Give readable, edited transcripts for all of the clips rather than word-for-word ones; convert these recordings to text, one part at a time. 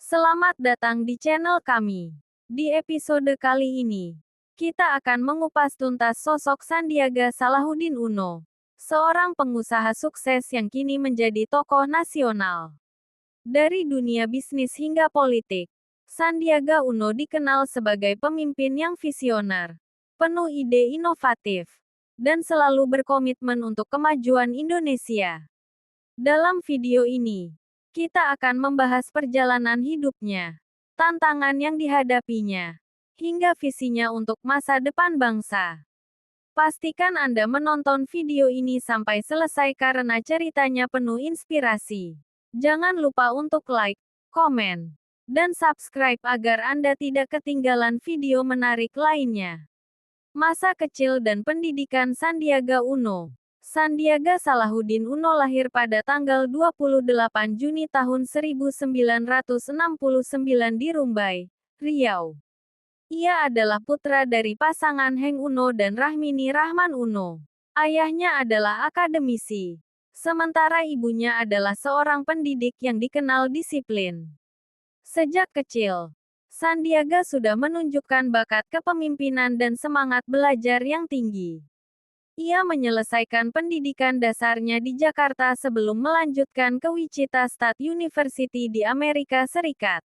Selamat datang di channel kami. Di episode kali ini, kita akan mengupas tuntas sosok Sandiaga Salahuddin Uno, seorang pengusaha sukses yang kini menjadi tokoh nasional. Dari dunia bisnis hingga politik, Sandiaga Uno dikenal sebagai pemimpin yang visioner, penuh ide inovatif, dan selalu berkomitmen untuk kemajuan Indonesia. Dalam video ini, kita akan membahas perjalanan hidupnya, tantangan yang dihadapinya, hingga visinya untuk masa depan bangsa. Pastikan Anda menonton video ini sampai selesai karena ceritanya penuh inspirasi. Jangan lupa untuk like, komen, dan subscribe agar Anda tidak ketinggalan video menarik lainnya. Masa kecil dan pendidikan Sandiaga Uno. Sandiaga Salahuddin Uno lahir pada tanggal 28 Juni tahun 1969 di Rumbai, Riau. Ia adalah putra dari pasangan Heng Uno dan Rahmini Rahman Uno. Ayahnya adalah akademisi, sementara ibunya adalah seorang pendidik yang dikenal disiplin. Sejak kecil, Sandiaga sudah menunjukkan bakat kepemimpinan dan semangat belajar yang tinggi. Ia menyelesaikan pendidikan dasarnya di Jakarta sebelum melanjutkan ke Wichita State University di Amerika Serikat.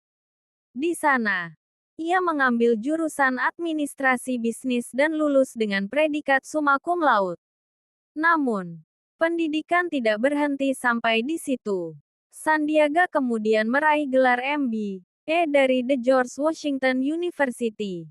Di sana, ia mengambil jurusan administrasi bisnis dan lulus dengan predikat summa cum laude. Namun, pendidikan tidak berhenti sampai di situ. Sandiaga kemudian meraih gelar MBA dari The George Washington University.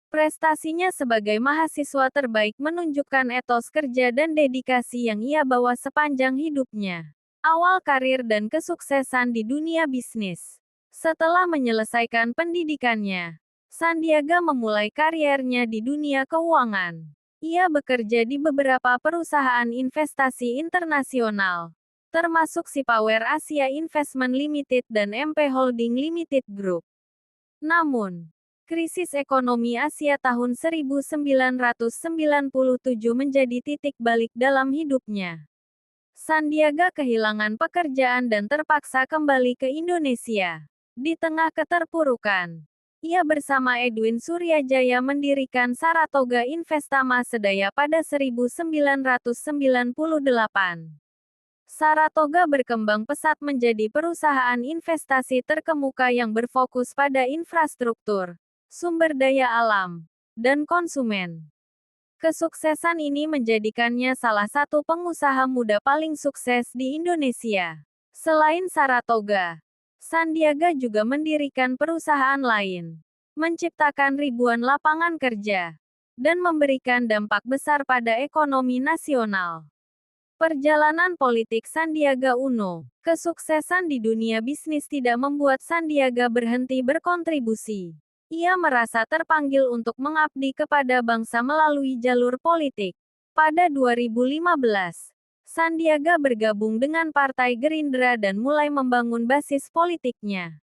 Prestasinya sebagai mahasiswa terbaik menunjukkan etos kerja dan dedikasi yang ia bawa sepanjang hidupnya. Awal karir dan kesuksesan di dunia bisnis. Setelah menyelesaikan pendidikannya, Sandiaga memulai kariernya di dunia keuangan. Ia bekerja di beberapa perusahaan investasi internasional, termasuk Sipower Asia Investment Limited dan MP Holding Limited Group. Namun, krisis ekonomi Asia tahun 1997 menjadi titik balik dalam hidupnya. Sandiaga kehilangan pekerjaan dan terpaksa kembali ke Indonesia. Di tengah keterpurukan, ia bersama Edwin Suryajaya mendirikan Saratoga Investama Sedaya pada 1998. Saratoga berkembang pesat menjadi perusahaan investasi terkemuka yang berfokus pada infrastruktur, sumber daya alam, dan konsumen. Kesuksesan ini menjadikannya salah satu pengusaha muda paling sukses di Indonesia. Selain Saratoga, Sandiaga juga mendirikan perusahaan lain, menciptakan ribuan lapangan kerja, dan memberikan dampak besar pada ekonomi nasional. Perjalanan politik Sandiaga Uno. Kesuksesan di dunia bisnis tidak membuat Sandiaga berhenti berkontribusi. Ia merasa terpanggil untuk mengabdi kepada bangsa melalui jalur politik. Pada 2015, Sandiaga bergabung dengan Partai Gerindra dan mulai membangun basis politiknya.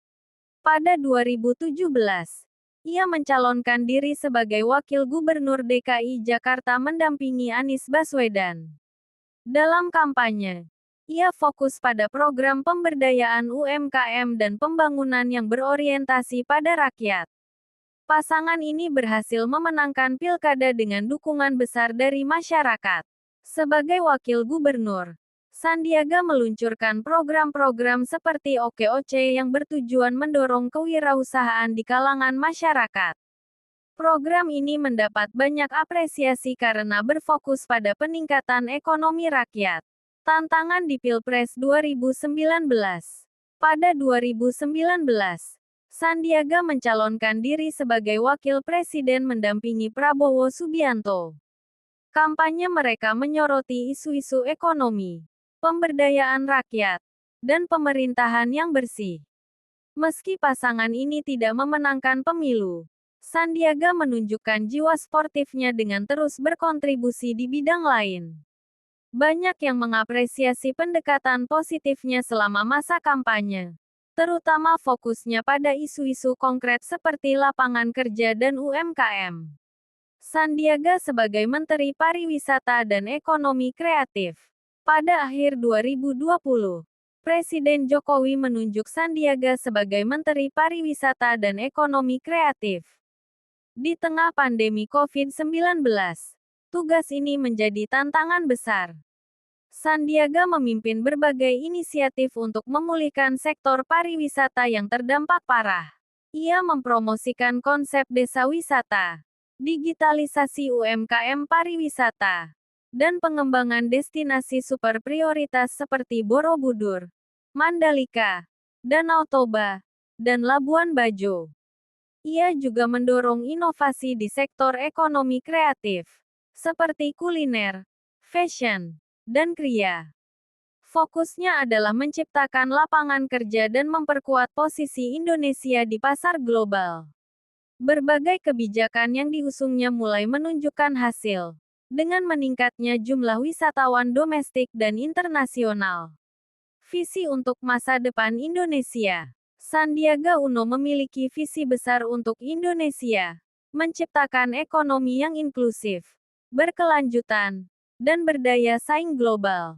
Pada 2017, ia mencalonkan diri sebagai Wakil Gubernur DKI Jakarta mendampingi Anies Baswedan. Dalam kampanye, ia fokus pada program pemberdayaan UMKM dan pembangunan yang berorientasi pada rakyat. Pasangan ini berhasil memenangkan pilkada dengan dukungan besar dari masyarakat. Sebagai wakil gubernur, Sandiaga meluncurkan program-program seperti OKOC yang bertujuan mendorong kewirausahaan di kalangan masyarakat. Program ini mendapat banyak apresiasi karena berfokus pada peningkatan ekonomi rakyat. Tantangan di Pilpres 2019. Pada 2019, Sandiaga mencalonkan diri sebagai wakil presiden mendampingi Prabowo Subianto. Kampanye mereka menyoroti isu-isu ekonomi, pemberdayaan rakyat, dan pemerintahan yang bersih. Meski pasangan ini tidak memenangkan pemilu, Sandiaga menunjukkan jiwa sportifnya dengan terus berkontribusi di bidang lain. Banyak yang mengapresiasi pendekatan positifnya selama masa kampanye, terutama fokusnya pada isu-isu konkret seperti lapangan kerja dan UMKM. Sandiaga sebagai Menteri Pariwisata dan Ekonomi Kreatif. Pada akhir 2020, Presiden Jokowi menunjuk Sandiaga sebagai Menteri Pariwisata dan Ekonomi Kreatif. Di tengah pandemi COVID-19, tugas ini menjadi tantangan besar. Sandiaga memimpin berbagai inisiatif untuk memulihkan sektor pariwisata yang terdampak parah. Ia mempromosikan konsep desa wisata, digitalisasi UMKM pariwisata, dan pengembangan destinasi super prioritas seperti Borobudur, Mandalika, Danau Toba, dan Labuan Bajo. Ia juga mendorong inovasi di sektor ekonomi kreatif, seperti kuliner, fashion, dan kria. Fokusnya adalah menciptakan lapangan kerja dan memperkuat posisi Indonesia di pasar global. Berbagai kebijakan yang diusungnya mulai menunjukkan hasil, dengan meningkatnya jumlah wisatawan domestik dan internasional. Visi untuk masa depan Indonesia. Sandiaga Uno memiliki visi besar untuk Indonesia, menciptakan ekonomi yang inklusif, berkelanjutan, dan berdaya saing global.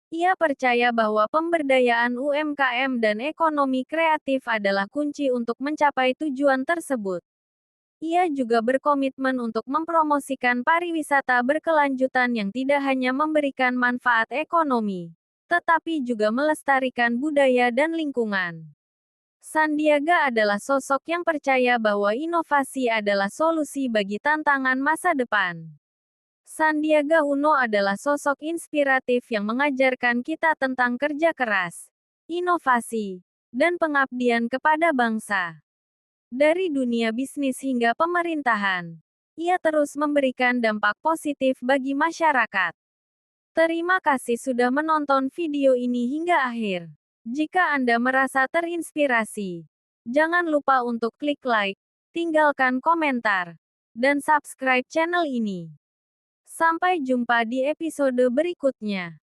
Ia percaya bahwa pemberdayaan UMKM dan ekonomi kreatif adalah kunci untuk mencapai tujuan tersebut. Ia juga berkomitmen untuk mempromosikan pariwisata berkelanjutan yang tidak hanya memberikan manfaat ekonomi, tetapi juga melestarikan budaya dan lingkungan. Sandiaga adalah sosok yang percaya bahwa inovasi adalah solusi bagi tantangan masa depan. Sandiaga Uno adalah sosok inspiratif yang mengajarkan kita tentang kerja keras, inovasi, dan pengabdian kepada bangsa. Dari dunia bisnis hingga pemerintahan, ia terus memberikan dampak positif bagi masyarakat. Terima kasih sudah menonton video ini hingga akhir. Jika Anda merasa terinspirasi, jangan lupa untuk klik like, tinggalkan komentar, dan subscribe channel ini. Sampai jumpa di episode berikutnya.